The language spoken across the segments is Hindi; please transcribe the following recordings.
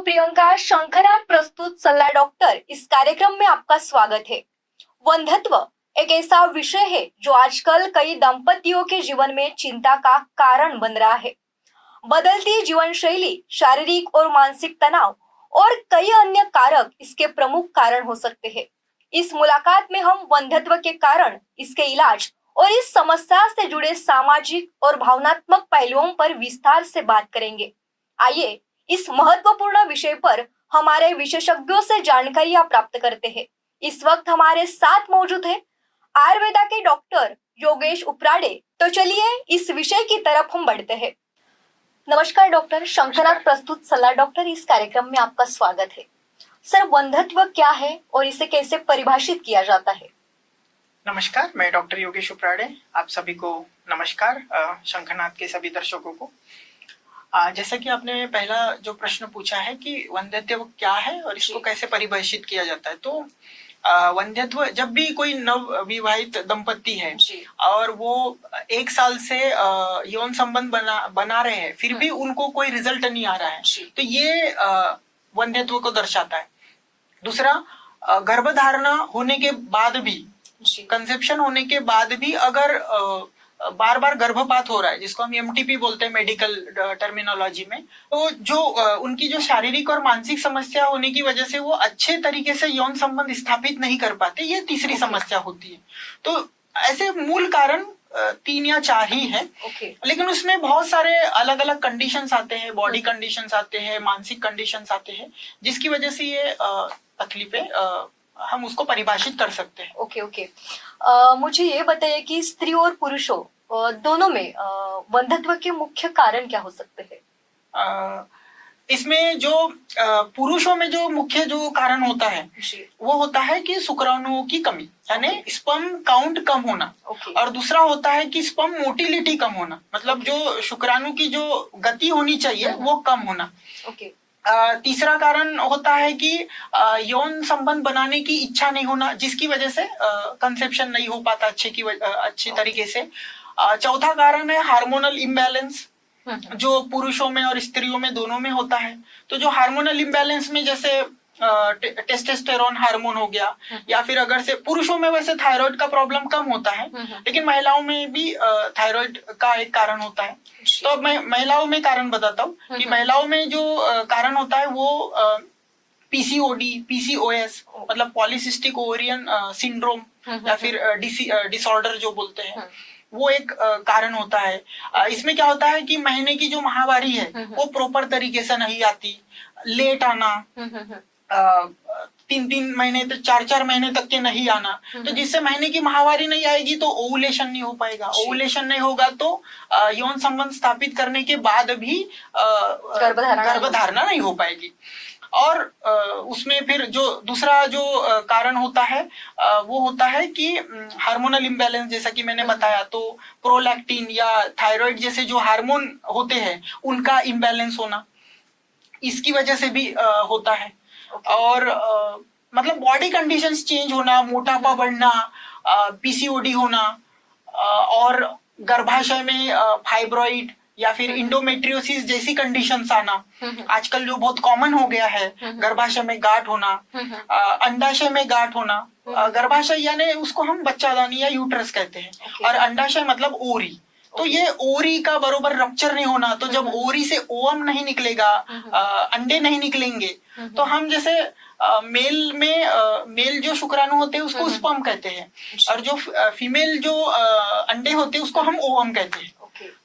प्रियंका शंखनाथ प्रस्तुत सल्ला डॉक्टर इस कार्यक्रम में आपका स्वागत है। वंध्यत्व एक ऐसा विषय है जो आजकल कई दंपतियों के जीवन में चिंता का कारण बन रहा है। बदलती जीवन शैली, शारीरिक और मानसिक तनाव और कई अन्य कारक इसके प्रमुख कारण हो सकते हैं। इस मुलाकात में हम वंध्यत्व के कारण, इसके इलाज और इस समस्या से जुड़े सामाजिक और भावनात्मक पहलुओं पर विस्तार से बात करेंगे। आइए इस महत्वपूर्ण विषय पर हमारे विशेषज्ञों से जानकारियां प्राप्त करते हैं। इस वक्त हमारे साथ मौजूद है आयुर्वेदा के डॉक्टर योगेश उपराड़े। तो चलिए इस विषय की तरफ हम बढ़ते हैं। नमस्कार डॉक्टर, शंखनाथ प्रस्तुत सलाह डॉक्टर इस कार्यक्रम में आपका स्वागत है। सर, वंध्यत्व क्या है और इसे कैसे परिभाषित किया जाता है? नमस्कार, मैं डॉक्टर योगेश उपराड़े। आप सभी को नमस्कार, शंखनाथ के सभी दर्शकों को। जैसा कि आपने पहला जो प्रश्न पूछा है कि वंध्यत्व क्या है और इसको कैसे परिभाषित किया जाता है, तो वंध्यत्व जब भी कोई नव विवाहित दंपत्ति है और वो 1 साल से यौन संबंध बना रहे हैं, फिर भी उनको कोई रिजल्ट नहीं आ रहा है, तो ये वंध्यत्व को दर्शाता है। दूसरा, गर्भधारणा होने के बाद भी, कंसेप्शन होने के बाद भी अगर बार बार गर्भपात हो रहा है, जिसको हम एमटीपी बोलते हैं मेडिकल टर्मिनोलॉजी में, तो जो उनकी जो शारीरिक और मानसिक समस्या होने की वजह से वो अच्छे तरीके से यौन संबंध स्थापित नहीं कर पाते, ये तीसरी समस्या होती है। तो ऐसे मूल कारण 3 या 4 ही है। लेकिन उसमें बहुत सारे अलग अलग कंडीशंस आते हैं, बॉडी कंडीशंस आते हैं, मानसिक कंडीशंस आते हैं, जिसकी वजह से ये तकलीफें हम उसको परिभाषित कर सकते हैं। ओके। मुझे ये बताइए कि स्त्री और पुरुषों दोनों में वंध्यत्व के मुख्य कारण क्या हो सकते हैं? इसमें जो पुरुषों में जो मुख्य जो कारण होता है वो होता है कि शुक्राणुओं की कमी, यानी स्पर्म काउंट कम होना। और दूसरा होता है कि स्पर्म मोटिलिटी कम होना, मतलब जो शुक्राणु की जो गति होनी चाहिए वो कम होना। तीसरा कारण होता है कि यौन संबंध बनाने की इच्छा नहीं होना, जिसकी वजह से कंसेप्शन नहीं हो पाता अच्छे तरीके से। चौथा कारण है हार्मोनल इम्बैलेंस, जो पुरुषों में और स्त्रियों में दोनों में होता है। तो जो हार्मोनल इम्बैलेंस में जैसे टेस्टोस्टेरोन हार्मोन हो गया, या फिर अगर से पुरुषों में वैसे थायराइड का प्रॉब्लम कम होता है, लेकिन महिलाओं में भी थायराइड का एक कारण होता है। तो मैं महिलाओं में कारण बताता हूँ कि महिलाओं में जो कारण होता है वो पीसीओडी, पीसीओएस मतलब पॉलीसिस्टिक ओवेरियन सिंड्रोम, या फिर डिसऑर्डर जो बोलते हैं, वो एक कारण होता है। इसमें क्या होता है कि महीने की जो माहवारी है वो प्रॉपर तरीके से नहीं आती, लेट आना, 3 महीने तक, 4 महीने तक के नहीं आना। तो जिससे महीने की माहवारी नहीं आएगी तो ओवुलेशन नहीं हो पाएगा, ओवुलेशन नहीं होगा तो यौन संबंध स्थापित करने के बाद भी गर्भधारणा नहीं हो पाएगी। और उसमें फिर जो दूसरा जो कारण होता है वो होता है कि हार्मोनल इम्बैलेंस, जैसा कि मैंने बताया, तो प्रोलैक्टिन या थायराइड जैसे जो हार्मोन होते हैं उनका इम्बैलेंस होना, इसकी वजह से भी होता है। और मतलब बॉडी कंडीशंस चेंज होना, मोटापा बढ़ना, पीसीओडी होना, और गर्भाशय में फाइब्रॉइड या फिर इंडोमेट्रियोसिस जैसी कंडीशंस आना, आजकल जो बहुत कॉमन हो गया है, गर्भाशय में गांठ होना, अंडाशय में गांठ होना। गर्भाशय यानी उसको हम बच्चादानी या यूट्रस कहते हैं, और अंडाशय मतलब ओरी। तो ये ओरी का बरोबर रप्चर नहीं होना, तो जब ओरी से ओवम नहीं निकलेगा, अंडे नहीं निकलेंगे, तो हम जैसे मेल जो शुक्राणु होते हैं उसको स्पर्म कहते हैं, और जो फीमेल जो अंडे होते हैं उसको हम ओवम कहते हैं।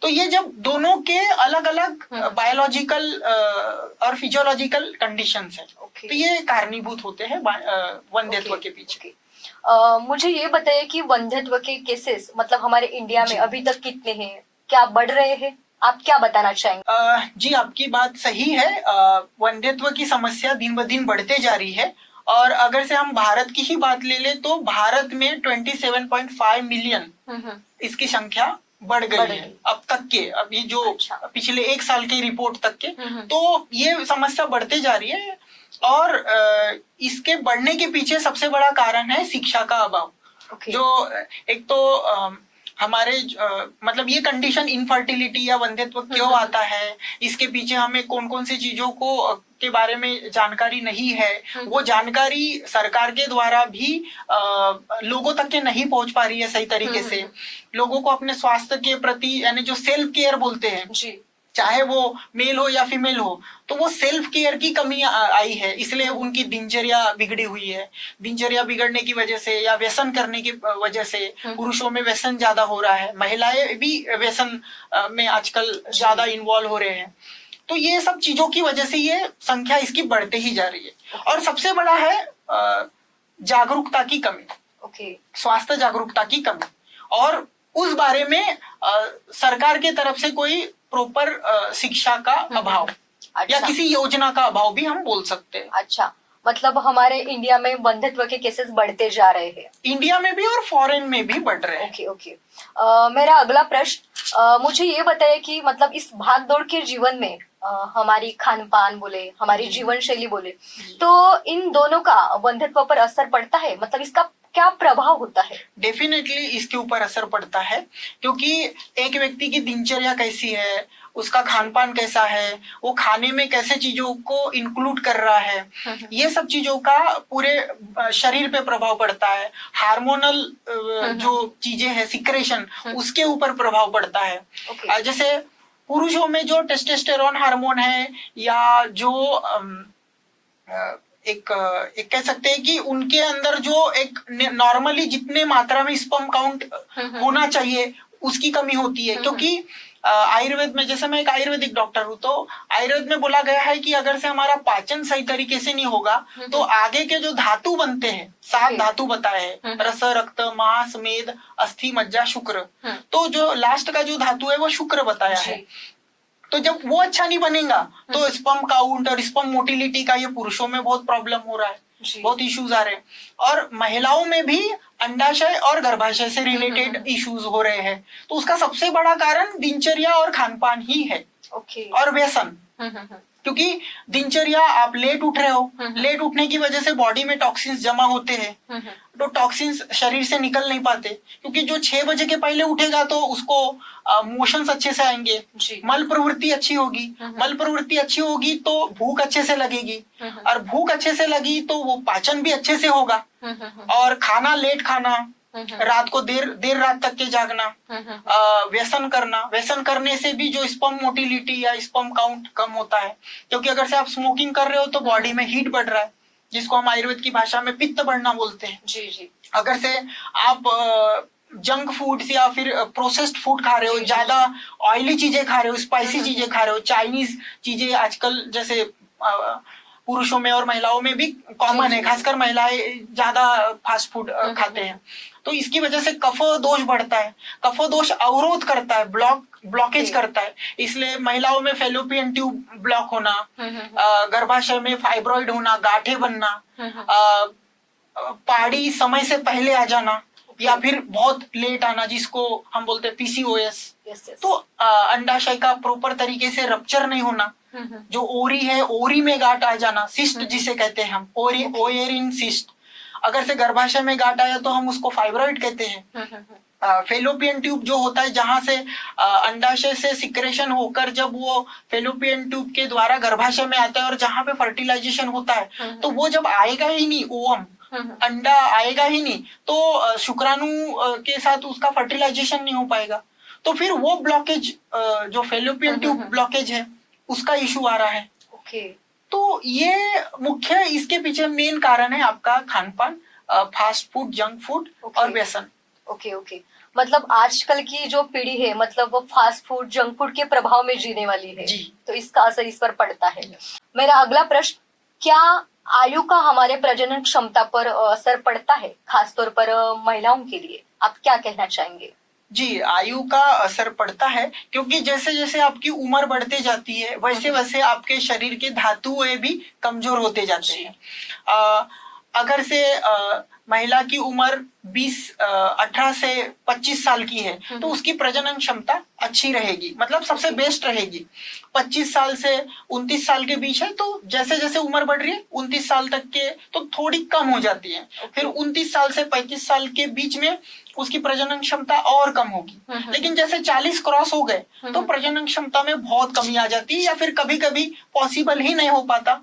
तो ये जब दोनों के अलग अलग बायोलॉजिकल और फिजियोलॉजिकल कंडीशंस है, तो ये कारणीभूत होते हैं वंध्यत्व के पीछे। मुझे ये बताइए कि वंध्यत्व के केसेस मतलब हमारे इंडिया में अभी तक कितने हैं, क्या बढ़ रहे हैं, आप क्या बताना चाहेंगे? जी, आपकी बात सही है। वंध्यत्व की समस्या दिन ब दिन बढ़ते जा रही है, और अगर से हम भारत की ही बात ले ले तो भारत में 27.5 मिलियन इसकी संख्या बढ़ गई है अब तक के, अभी जो पिछले 1 साल की रिपोर्ट तक के। तो ये समस्या बढ़ते जा रही है, और इसके बढ़ने के पीछे सबसे बड़ा कारण है शिक्षा का अभाव। जो एक तो हमारे मतलब ये कंडीशन इनफर्टिलिटी या वंध्यत्व क्यों आता है, इसके पीछे हमें कौन कौन सी चीजों को के बारे में जानकारी नहीं है, वो जानकारी सरकार के द्वारा भी लोगों तक के नहीं पहुंच पा रही है सही तरीके से। लोगों को अपने स्वास्थ्य के प्रति यानी जो सेल्फ केयर बोलते हैं जी, चाहे वो मेल हो या फीमेल हो, तो वो सेल्फ केयर की कमी आई है, इसलिए उनकी दिनचर्या बिगड़ी हुई है। दिनचर्या बिगड़ने की वजह से या व्यसन करने की वजह से पुरुषों में व्यसन ज्यादा हो रहा है, महिलाएं भी व्यसन में आजकल ज्यादा इन्वॉल्व हो रहे हैं। तो ये सब चीजों की वजह से ये संख्या इसकी बढ़ते ही जा रही है। और सबसे बड़ा है जागरूकता की कमी, स्वास्थ्य जागरूकता की कमी, और उस बारे में सरकार के तरफ से कोई प्रॉपर शिक्षा का अभाव या किसी योजना का अभाव भी हम बोल सकते हैं। अच्छा, मतलब हमारे इंडिया में बंधुत्व के केसेस बढ़ते जा रहे हैं, इंडिया में भी और फॉरेन में भी बढ़ रहे हैं। Okay okay. मेरा अगला प्रश्न, मुझे ये बताइए कि मतलब इस भाग दौड़ के जीवन में हमारी खान पान बोले, हमारी जीवन शैली बोले, तो इन दोनों का बंधुत्व पर असर पड़ता है, मतलब इसका क्या प्रभाव होता है? डेफिनेटली इसके ऊपर असर पड़ता है, क्योंकि एक व्यक्ति की दिनचर्या कैसी है, उसका खान पान कैसा है, वो खाने में कैसे चीजों को इंक्लूड कर रहा है, ये सब चीजों का पूरे शरीर पे प्रभाव पड़ता है। हार्मोनल जो चीजें हैं, सिक्रेशन, उसके ऊपर प्रभाव पड़ता है। जैसे पुरुषों में जो टेस्टोस्टेरोन हार्मोन है, या जो एक कह सकते हैं कि उनके अंदर जो एक नॉर्मली जितने मात्रा में स्पर्म काउंट होना चाहिए उसकी कमी होती है। क्योंकि आयुर्वेद में, जैसे मैं एक आयुर्वेदिक डॉक्टर हूँ, तो आयुर्वेद में बोला गया है कि अगर से हमारा पाचन सही तरीके से नहीं होगा तो आगे के जो धातु बनते हैं, 7 धातु बताए हैं, रस, रक्त, मांस, मेद, अस्थि, मज्जा, शुक्र, तो जो लास्ट का जो धातु है वो शुक्र बताया है। तो जब वो अच्छा नहीं बनेगा तो स्पर्म काउंट और स्पर्म मोटिलिटी का ये पुरुषों में बहुत प्रॉब्लम हो रहा है, बहुत इश्यूज आ रहे हैं। और महिलाओं में भी अंडाशय और गर्भाशय से रिलेटेड इश्यूज हो रहे हैं। तो उसका सबसे बड़ा कारण दिनचर्या और खान पान ही है, और व्यसन। क्योंकि दिनचर्या, आप लेट उठ रहे हो, लेट उठने की वजह से बॉडी में टॉक्सिन्स जमा होते हैं, तो टॉक्सिन्स शरीर से निकल नहीं पाते, क्योंकि जो 6 बजे के पहले उठेगा तो उसको मोशंस अच्छे से आएंगे, मल प्रवृत्ति अच्छी होगी, मल प्रवृत्ति अच्छी होगी तो भूख अच्छे से लगेगी, और भूख अच्छे से लगी तो वो पाचन भी अच्छे से होगा। और खाना लेट खाना, रात को देर रात तक के जागना, व्यसन करने से भी जो स्पर्म मोटिलिटी या स्पर्म काउंट कम होता है। क्योंकि अगर से आप स्मोकिंग कर रहे हो तो बॉडी में हीट बढ़ रहा है, जिसको हम आयुर्वेद की भाषा में पित्त बढ़ना बोलते हैं। जी। अगर से आप जंक फूड्स या फिर प्रोसेस्ड फूड खा रहे हो, ज्यादा ऑयली चीजें खा रहे हो, स्पाइसी चीजें खा रहे हो, चाइनीज चीजें आजकल जैसे पुरुषों में और महिलाओं में भी कॉमन है, खासकर महिलाएं ज्यादा फास्ट फूड खाते हैं। तो इसकी वजह से कफ दोष बढ़ता है, कफ दोष अवरोध करता है, ब्लॉकेज करता है। इसलिए महिलाओं में फेलोपियन ट्यूब ब्लॉक होना, गर्भाशय में फाइब्रॉइड होना, गांठें बनना, पाड़ी समय से पहले आ जाना, या फिर बहुत लेट आना, जिसको हम बोलते हैं पीसीओएस। तो अंडाशय का प्रॉपर तरीके से रप्चर नहीं होना, जो ओरी है, ओरी में गांठ आ जाना, सिस्ट जिसे कहते हैं हम, ओएरिन सिस्ट। अगर से गर्भाशय में गांठ आया तो हम उसको फाइब्रॉइड कहते हैं। फेलोपियन ट्यूब जो होता है, जहां से अंडाशय से सिक्रेशन होकर जब वो फेलोपियन ट्यूब के द्वारा गर्भाशय में आता है और जहां पे फर्टिलाइजेशन होता है, तो वो जब आएगा ही नहीं, ओवम अंडा आएगा ही नहीं, तो शुक्राणु के साथ उसका फर्टिलाइजेशन नहीं हो पाएगा। तो फिर वो ब्लॉकेज, जो फेलोपियन ट्यूब ब्लॉकेज है, उसका इशू आ रहा है। तो ये मुख्य इसके पीछे मेन कारण है आपका खान पान, फास्ट फूड, जंक फूड और व्यसन। ओके। मतलब आजकल की जो पीढ़ी है, मतलब वो फास्ट फूड, जंक फूड के प्रभाव में जीने वाली है जी। तो इसका असर इस पर पड़ता है। मेरा अगला प्रश्न, क्या आयु का हमारे प्रजनन क्षमता पर असर पड़ता है, खासतौर पर महिलाओं के लिए? आप क्या कहना चाहेंगे? जी, आयु का असर पड़ता है, क्योंकि जैसे जैसे आपकी उम्र बढ़ते जाती है वैसे वैसे आपके शरीर के धातुएं भी कमजोर होते जाते हैं। अगर से महिला की उम्र 18 से 25 साल की है तो उसकी प्रजनन क्षमता अच्छी रहेगी, मतलब सबसे बेस्ट रहेगी। 25 साल से 29 साल के बीच है तो जैसे जैसे उम्र बढ़ रही है 29 साल तक के तो थोड़ी कम हो जाती है। फिर 29 साल से 35 साल के बीच में उसकी प्रजनन क्षमता और कम होगी। लेकिन जैसे 40 क्रॉस हो गए तो प्रजनन क्षमता में बहुत कमी आ जाती है या फिर कभी कभी पॉसिबल ही नहीं हो पाता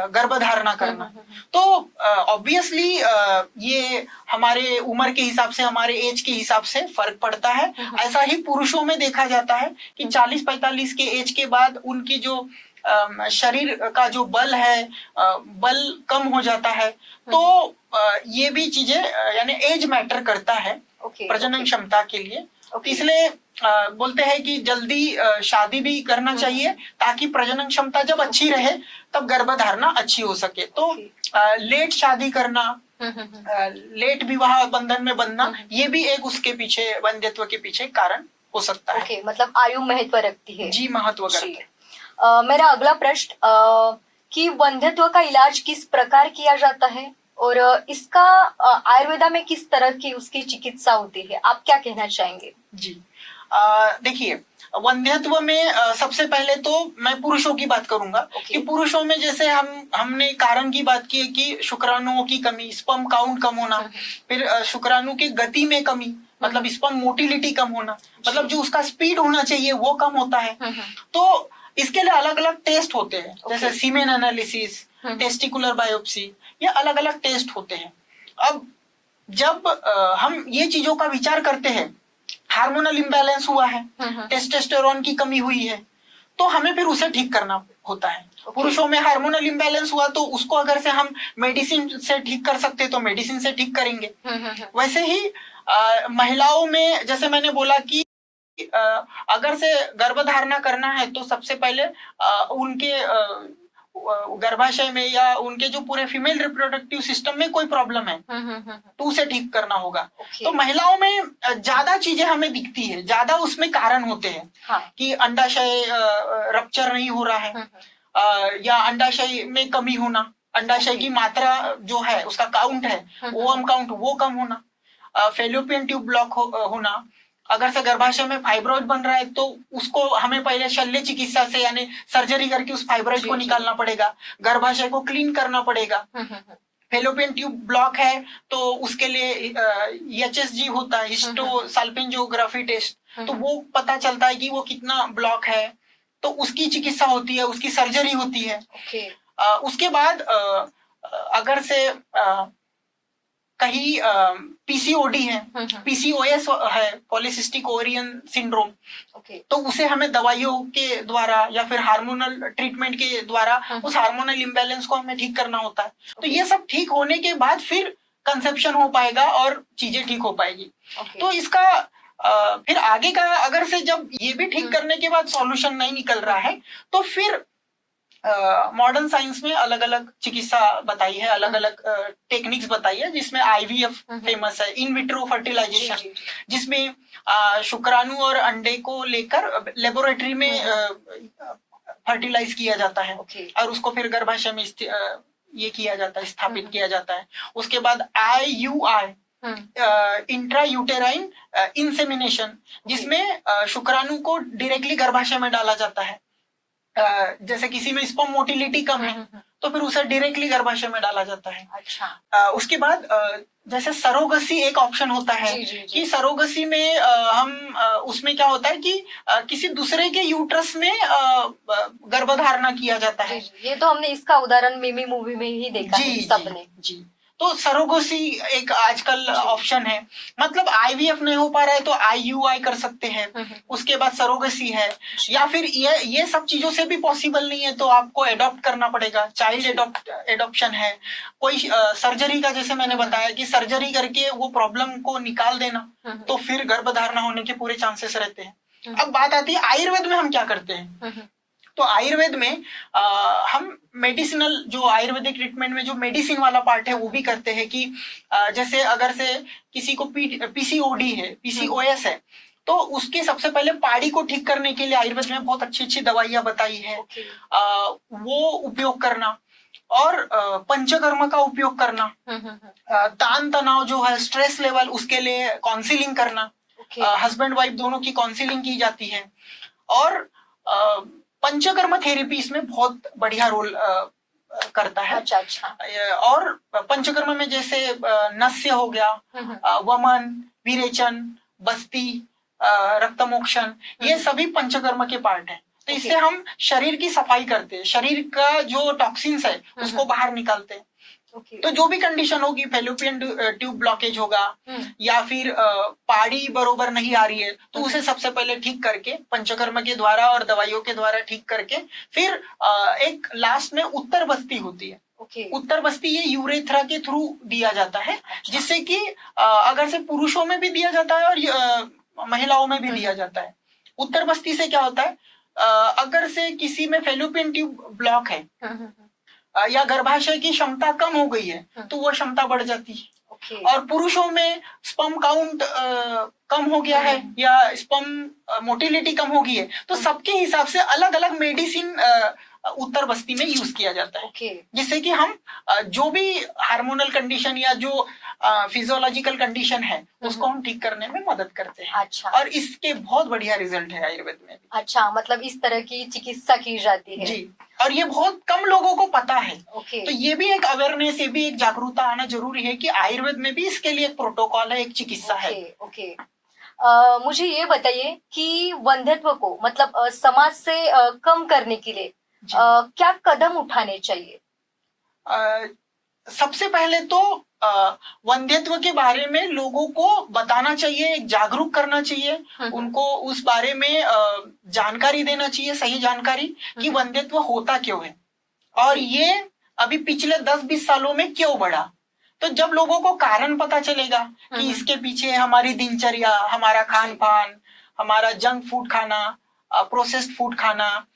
गर्भधारणा करना। तो ऑब्वियसली ये हमारे उम्र के हिसाब से, हमारे एज के हिसाब से फर्क पड़ता है। ऐसा ही पुरुषों में देखा जाता है कि 40-45 के एज के बाद उनकी जो शरीर का जो बल है, बल कम हो जाता है। तो ये भी चीजें यानी एज मैटर करता है प्रजनन क्षमता के लिए। इसलिए बोलते हैं कि जल्दी शादी भी करना चाहिए ताकि प्रजनन क्षमता जब अच्छी रहे तब गर्भधारणा अच्छी हो सके। तो लेट शादी करना, लेट विवाह बंधन में बंधना, ये भी एक उसके पीछे, वंध्यत्व के पीछे कारण हो सकता है। मतलब आयु महत्व रखती है। जी, महत्व करती है। मेरा अगला प्रश्न कि वंध्यत्व का इलाज किस प्रकार किया जाता है और इसका आयुर्वेदा में किस तरह की उसकी चिकित्सा होती है, आप क्या कहना चाहेंगे? जी, देखिए, वंध्यत्व में सबसे पहले तो मैं पुरुषों की बात करूंगा कि पुरुषों में जैसे हमने कारण की बात की है कि शुक्राणुओं की कमी, स्पर्म काउंट कम होना, फिर शुक्राणु की गति में कमी, मतलब स्पर्म मोटिलिटी कम होना, मतलब जो उसका स्पीड होना चाहिए वो कम होता है। तो इसके लिए अलग अलग टेस्ट होते हैं, जैसे सीमेन एनालिसिस, टेस्टिकुलर बायोप्सी, ये अलग अलग टेस्ट होते हैं। अब जब हम ये चीजों का विचार करते हैं, हार्मोनल इम्बैलेंस हुआ है, टेस्टोस्टेरोन की कमी हुई है, तो हमें फिर उसे ठीक करना होता है। पुरुषों में हार्मोनल इम्बैलेंस हुआ तो उसको अगर से हम मेडिसिन से ठीक कर सकते तो मेडिसिन से ठीक करेंगे। वैसे ही महिलाओं में जैसे मैंने बोला कि अगर से गर्भधारणा करना है तो सबसे पहले उनके गर्भाशय में या उनके जो पूरे फीमेल रिप्रोडक्टिव सिस्टम में कोई प्रॉब्लम है तो उसे ठीक करना होगा। तो महिलाओं में ज्यादा चीजें हमें दिखती है, ज्यादा उसमें कारण होते हैं कि अंडाशय रप्चर नहीं हो रहा है या अंडाशय में कमी होना, अंडाशय की मात्रा जो है उसका काउंट है, ओवम काउंट वो कम होना, फेलोपियन ट्यूब ब्लॉक होना, अगर से गर्भाशय में फाइब्रॉइड बन रहा है तो उसको हमें पहले शल्य चिकित्सा से यानी सर्जरी करके उस फाइब्रॉइड को निकालना पड़ेगा, गर्भाशय को क्लीन करना पड़ेगा। फेलोपियन ट्यूब ब्लॉक है तो उसके लिए HSG होता है, हिस्टो साल्पिंजियोग्राफी टेस्ट, तो वो पता चलता है कि वो कितना ब्लॉक है, तो उसकी चिकित्सा होती है, उसकी सर्जरी होती है। उसके बाद अगर से कहीं PCOD है, PCOS है, पॉलीसिस्टिक ओवरियन सिंड्रोम, तो उसे हमें दवाइयों के द्वारा या फिर हार्मोनल ट्रीटमेंट के द्वारा उस हार्मोनल इम्बैलेंस को हमें ठीक करना होता है। तो ये सब ठीक होने के बाद फिर कंसेप्शन हो पाएगा और चीजें ठीक हो पाएगी। तो इसका फिर आगे का अगर से जब ये भी ठीक करने के बाद सॉल्यूशन नहीं निकल रहा है तो फिर मॉडर्न साइंस में अलग अलग चिकित्सा बताई है, अलग अलग टेक्निक्स बताई है, जिसमें IVF फेमस है, इन विट्रो फर्टिलाइजेशन, जिसमें शुक्राणु और अंडे को लेकर लेबोरेटरी में फर्टिलाइज किया जाता है और उसको फिर गर्भाशय में ये किया जाता है, स्थापित किया जाता है। उसके बाद IUI, इंट्रा यूटेराइन इंसेमिनेशन, जिसमें शुक्राणु को डायरेक्टली गर्भाशय में डाला जाता है। जैसे किसी में स्पर्म मोटिलिटी कम है तो फिर उसे डायरेक्टली गर्भाशय में डाला जाता है। अच्छा। उसके बाद जैसे सरोगसी एक ऑप्शन होता है कि सरोगसी में हम उसमें क्या होता है कि किसी दूसरे के यूट्रस में गर्भधारणा किया जाता है। ये तो हमने इसका उदाहरण मिमी मूवी में ही देखा है सबने। जी, तो सरोगसी एक आजकल ऑप्शन है, मतलब IVF नहीं हो पा रहा है तो IUI कर सकते हैं, उसके बाद सरोगसी है, या फिर ये सब चीजों से भी पॉसिबल नहीं है तो आपको एडॉप्ट करना पड़ेगा, चाइल्ड एडॉप्शन है, कोई सर्जरी का, जैसे मैंने बताया कि सर्जरी करके वो प्रॉब्लम को निकाल देना, तो फिर गर्भधारणा होने के पूरे चांसेस रहते हैं। अब बात आती है आयुर्वेद में हम क्या करते हैं। तो आयुर्वेद में हम मेडिसिनल जो आयुर्वेदिक ट्रीटमेंट में जो मेडिसिन वाला पार्ट है वो भी करते हैं कि जैसे अगर से किसी को PCOD है, PCOS है, तो उसके सबसे पहले पाड़ी को ठीक करने के लिए आयुर्वेद में बहुत अच्छी अच्छी दवाइयां बताई है, वो उपयोग करना। और पंचकर्म का उपयोग करना, तान तनाव जो है, स्ट्रेस लेवल, उसके लिए काउंसलिंग करना, हस्बैंड वाइफ दोनों की काउंसलिंग की जाती है। और पंचकर्म थेरेपी इसमें बहुत बढ़िया रोल करता है। अच्छा। और पंचकर्म में जैसे नस्य हो गया, वमन, विरेचन, बस्ती, रक्तमोक्षण, ये सभी पंचकर्म के पार्ट हैं। तो इससे हम शरीर की सफाई करते हैं, शरीर का जो टॉक्सिन्स है उसको बाहर निकालते हैं। तो जो भी कंडीशन होगी, फेलोपियन ट्यूब ब्लॉकेज होगा या फिर पाड़ी बरोबर नहीं आ रही है, तो उसे सबसे पहले ठीक करके पंचकर्म के द्वारा और दवाइयों के द्वारा ठीक करके फिर एक लास्ट में उत्तर बस्ती होती है। उत्तर बस्ती ये यूरेथ्रा के थ्रू दिया जाता है। जिससे कि अगर से पुरुषों में भी दिया जाता है और महिलाओं में भी दिया जाता है। उत्तर बस्ती से क्या होता है, अगर से किसी में फेलोपियन ट्यूब ब्लॉक है या गर्भाशय की क्षमता कम हो गई है तो वो क्षमता बढ़ जाती है। और पुरुषों में स्पर्म काउंट कम हो गया है या स्पर्म मोटिलिटी कम हो गई है, तो सबके हिसाब से अलग अलग मेडिसिन उत्तर बस्ती में यूज किया जाता है। जिससे कि हम जो भी हार्मोनल कंडीशन या जो फिजियोलॉजिकल कंडीशन है उसको हम ठीक करने में मदद करते हैं। अच्छा। और इसके बहुत बढ़िया रिजल्ट है आयुर्वेद में भी। अच्छा, मतलब इस तरह की चिकित्सा की जाती है जी। और ये बहुत कम लोगों को पता है। तो ये भी एक अवेयरनेस, ये भी एक जागरूकता आना जरूरी है कि आयुर्वेद में भी इसके लिए एक प्रोटोकॉल है, एक चिकित्सा है। मुझे ये बताइए कि वंध्यत्व को मतलब समाज से कम करने के लिए क्या कदम उठाने चाहिए? सबसे पहले तो वंध्यत्व के बारे में लोगों को बताना चाहिए, जागरूक करना चाहिए, उनको उस बारे में जानकारी देना चाहिए, सही जानकारी कि वंध्यत्व होता क्यों है और ये अभी पिछले 10-20 सालों में क्यों बढ़ा। तो जब लोगों को कारण पता चलेगा कि इसके पीछे हमारी दिनचर्या, हमारा खान पान, हमारा जंक फूड खाना, प्रोसेस्ड फूड खाना,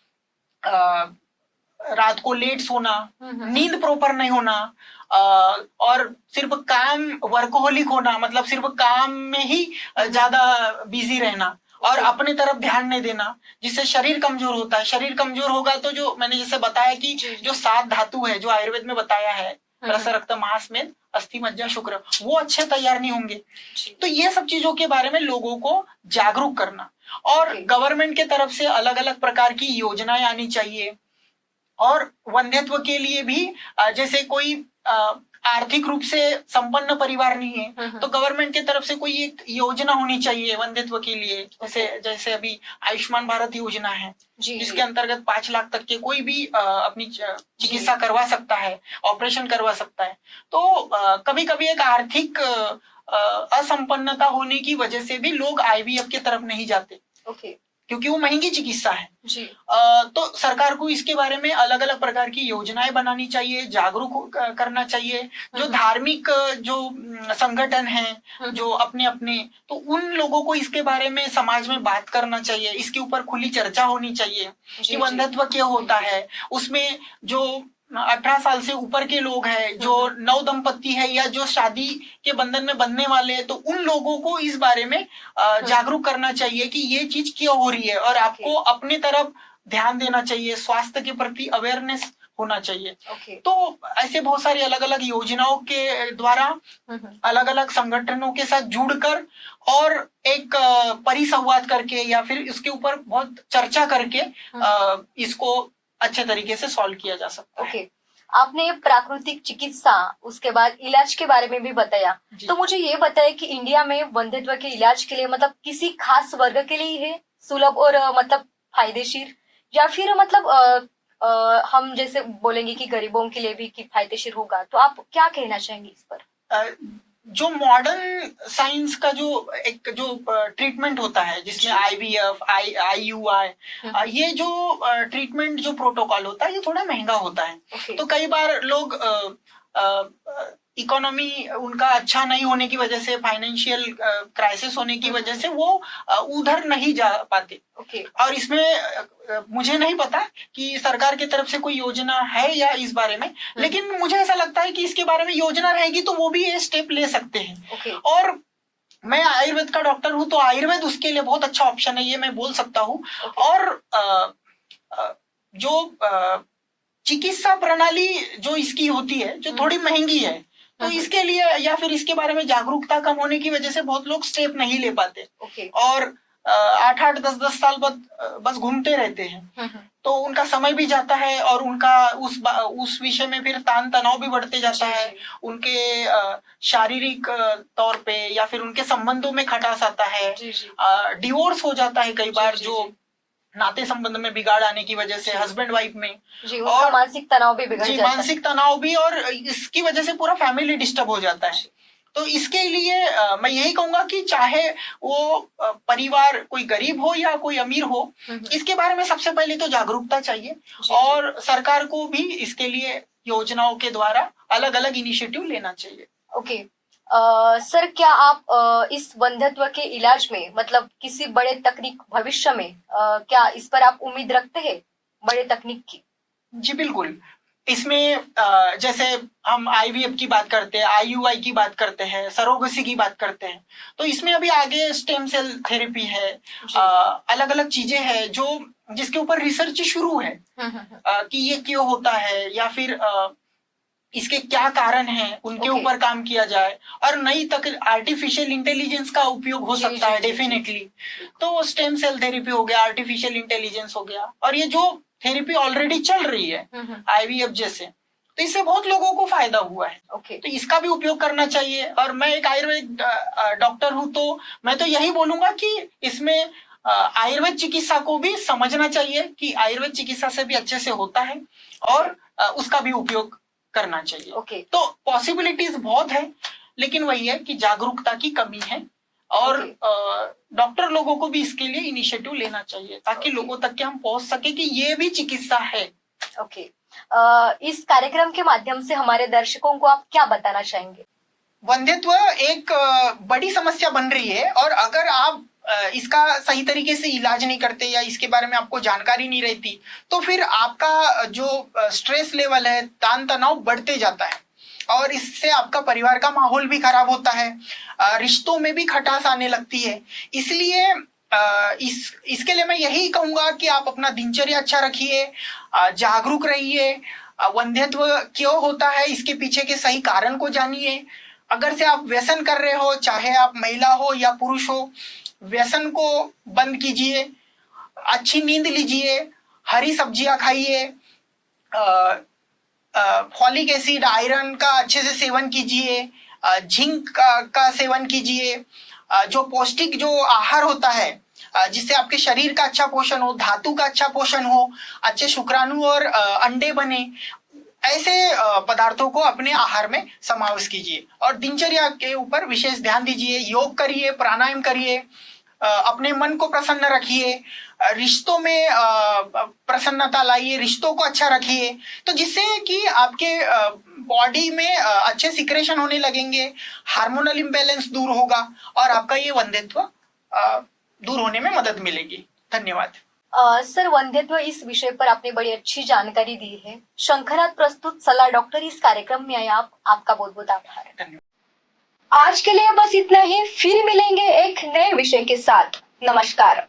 रात को लेट सोना, नींद प्रॉपर नहीं होना, और सिर्फ काम, वर्कहोलिक होना, मतलब सिर्फ काम में ही ज्यादा बिजी रहना और अपने तरफ ध्यान नहीं देना, जिससे शरीर कमजोर होता है। शरीर कमजोर होगा तो जो मैंने जैसे बताया कि जो 7 धातु है जो आयुर्वेद में बताया है, रस, रक्त, मांस, मेद, अस्थि, मज्जा, शुक्र, वो अच्छे तैयार नहीं होंगे। तो ये सब चीजों के बारे में लोगों को जागरूक करना और गवर्नमेंट के तरफ से अलग अलग प्रकार की योजनाएं आनी चाहिए। और वंध्यत्व के लिए भी जैसे कोई आर्थिक रूप से संपन्न परिवार नहीं है तो गवर्नमेंट की तरफ से कोई एक योजना होनी चाहिए वंध्यत्व के लिए। जैसे अभी आयुष्मान भारत योजना है जिसके अंतर्गत 5 लाख तक के कोई भी अपनी चिकित्सा करवा सकता है, ऑपरेशन करवा सकता है। तो कभी कभी एक आर्थिक असंपन्नता होने की वजह से भी लोग आईवीएफ की तरफ नहीं जाते क्योंकि वो महंगी चिकित्सा है। तो सरकार को इसके बारे में अलग अलग प्रकार की योजनाएं बनानी चाहिए, जागरूक करना चाहिए। जो धार्मिक जो संगठन है जो अपने अपने, तो उन लोगों को इसके बारे में समाज में बात करना चाहिए, इसके ऊपर खुली चर्चा होनी चाहिए कि वंध्यत्व क्या होता है। उसमें जो 18 साल से ऊपर के लोग हैं, जो नव दंपति है या जो शादी के बंधन में बंधने वाले हैं, तो उन लोगों को इस बारे में जागरूक करना चाहिए कि ये चीज क्यों हो रही है और आपको अपने तरफ ध्यान देना चाहिए, स्वास्थ्य के प्रति अवेयरनेस होना चाहिए। तो ऐसे बहुत सारी अलग अलग योजनाओं के द्वारा अलग अलग संगठनों के साथ जुड़कर और एक परिसंवाद करके या फिर इसके ऊपर बहुत चर्चा करके इसको अच्छे तरीके से सॉल्व किया जा सकता है। आपने प्राकृतिक चिकित्सा, उसके बाद इलाज के बारे में भी बताया, तो मुझे ये बताया कि इंडिया में वंध्यत्व के इलाज के लिए मतलब किसी खास वर्ग के लिए है सुलभ और मतलब फायदेशीर, या फिर मतलब हम जैसे बोलेंगे कि गरीबों के लिए भी फायदेशीर होगा, तो आप क्या कहना चाहेंगे इस पर? जो मॉडर्न साइंस का जो ट्रीटमेंट होता है जिसमें आईवीएफ, आईयूआई, ये जो ट्रीटमेंट जो प्रोटोकॉल होता है ये थोड़ा महंगा होता है। तो कई बार लोग इकोनॉमी उनका अच्छा नहीं होने की वजह से, फाइनेंशियल क्राइसिस होने की वजह से वो उधर नहीं जा पाते। और इसमें मुझे नहीं पता कि सरकार की तरफ से कोई योजना है या इस बारे में, लेकिन मुझे ऐसा लगता है कि इसके बारे में योजना रहेगी तो वो भी ये स्टेप ले सकते हैं। और मैं आयुर्वेद का डॉक्टर हूं तो आयुर्वेद उसके लिए बहुत अच्छा ऑप्शन है, ये मैं बोल सकता हूँ। और जो चिकित्सा प्रणाली जो इसकी होती है जो थोड़ी महंगी है, तो इसके लिए या फिर इसके बारे में जागरूकता कम होने की वजह से बहुत लोग स्टेप नहीं ले पाते और 8-8 10-10 साल बाद बस घूमते रहते हैं। तो उनका समय भी जाता है और उनका उस विषय में फिर तान तनाव भी बढ़ते जाता है। उनके शारीरिक तौर पे या फिर उनके संबंधों में खटास आता है, डिवोर्स हो जाता है कई बार, जो नाते संबंध में बिगाड़ आने की वजह से हस्बैंड वाइफ में, और मानसिक तनाव भी बिगड़ जाता है। मानसिक तनाव भी, और इसकी वजह से पूरा फैमिली डिस्टर्ब हो जाता है। तो इसके लिए मैं यही कहूंगा कि चाहे वो परिवार कोई गरीब हो या कोई अमीर हो, इसके बारे में सबसे पहले तो जागरूकता चाहिए और सरकार को भी इसके लिए योजनाओं के द्वारा अलग अलग इनिशिएटिव लेना चाहिए। ओके सर, क्या आप इस वंध्यत्व के इलाज में मतलब किसी बड़े तकनीक भविष्य में क्या इस पर आप उम्मीद रखते हैं, बड़े तकनीक की? जी बिल्कुल। इसमें जैसे हम आईवीएफ की बात करते हैं, आईयूआई की बात करते हैं, सरोगेसी की बात करते हैं, तो इसमें अभी आगे स्टेम सेल थेरेपी है, अलग अलग चीजें हैं जो जिसके ऊपर रिसर्च शुरू है कि ये क्यों होता है या फिर इसके क्या कारण हैं, उनके ऊपर काम किया जाए और नई तक आर्टिफिशियल इंटेलिजेंस का उपयोग हो सकता है डेफिनेटली। तो स्टेम सेल थेरेपी हो गया, आर्टिफिशियल इंटेलिजेंस हो गया, और ये जो थेरेपी ऑलरेडी चल रही है आईवीएफ जैसे, तो इससे बहुत लोगों को फायदा हुआ है। तो इसका भी उपयोग करना चाहिए। और मैं एक आयुर्वेद डॉक्टर हूं, तो मैं तो यही बोलूंगा कि इसमें आयुर्वेद चिकित्सा को भी समझना चाहिए कि आयुर्वेद चिकित्सा से भी अच्छे से होता है और उसका भी उपयोग करना चाहिए। तो पॉसिबिलिटीज बहुत है, लेकिन वही है कि जागरूकता की कमी है और डॉक्टर लोगों को भी इसके लिए इनिशिएटिव लेना चाहिए ताकि लोगों तक के हम पहुंच सके कि ये भी चिकित्सा है। इस कार्यक्रम के माध्यम से हमारे दर्शकों को आप क्या बताना चाहेंगे? वंध्यत्व एक बड़ी समस्या बन रही है और अगर आप इसका सही तरीके से इलाज नहीं करते या इसके बारे में आपको जानकारी नहीं रहती, तो फिर आपका जो स्ट्रेस लेवल है, तान तनाव बढ़ते जाता है और इससे आपका परिवार का माहौल भी खराब होता है, रिश्तों में भी खटास आने लगती है। इसलिए इसके लिए मैं यही कहूंगा कि आप अपना दिनचर्या अच्छा रखिए, जागरूक रहिए, वंध्यत्व क्यों होता है इसके पीछे के सही कारण को जानिए। अगर से आप व्यसन कर रहे हो, चाहे आप महिला हो या पुरुष हो, व्यसन को बंद कीजिए, अच्छी नींद लीजिए, हरी सब्जियां खाइए, फॉलिक एसिड, आयरन का अच्छे से सेवन कीजिए, जिंक का सेवन कीजिए, जो पौष्टिक जो आहार होता है जिससे आपके शरीर का अच्छा पोषण हो, धातु का अच्छा पोषण हो, अच्छे शुक्राणु और अंडे बने, ऐसे पदार्थों को अपने आहार में समावेश कीजिए और दिनचर्या के ऊपर विशेष ध्यान दीजिए। योग करिए, प्राणायाम करिए, अपने मन को प्रसन्न रखिए, रिश्तों में प्रसन्नता लाइए, रिश्तों को अच्छा रखिए, तो जिससे कि आपके बॉडी में अच्छे सिक्रेशन होने लगेंगे, हार्मोनल इम्बैलेंस दूर होगा और आपका ये वंध्यत्व दूर होने में मदद मिलेगी। धन्यवाद। सर, वंध्यत्व इस विषय पर आपने बड़ी अच्छी जानकारी दी है। शंखनाथ प्रस्तुत सलाह डॉक्टर इस कार्यक्रम में आया, आपका बहुत बहुत आभार। धन्यवाद। आज के लिए बस इतना ही, फिर मिलेंगे एक नए विषय के साथ। नमस्कार।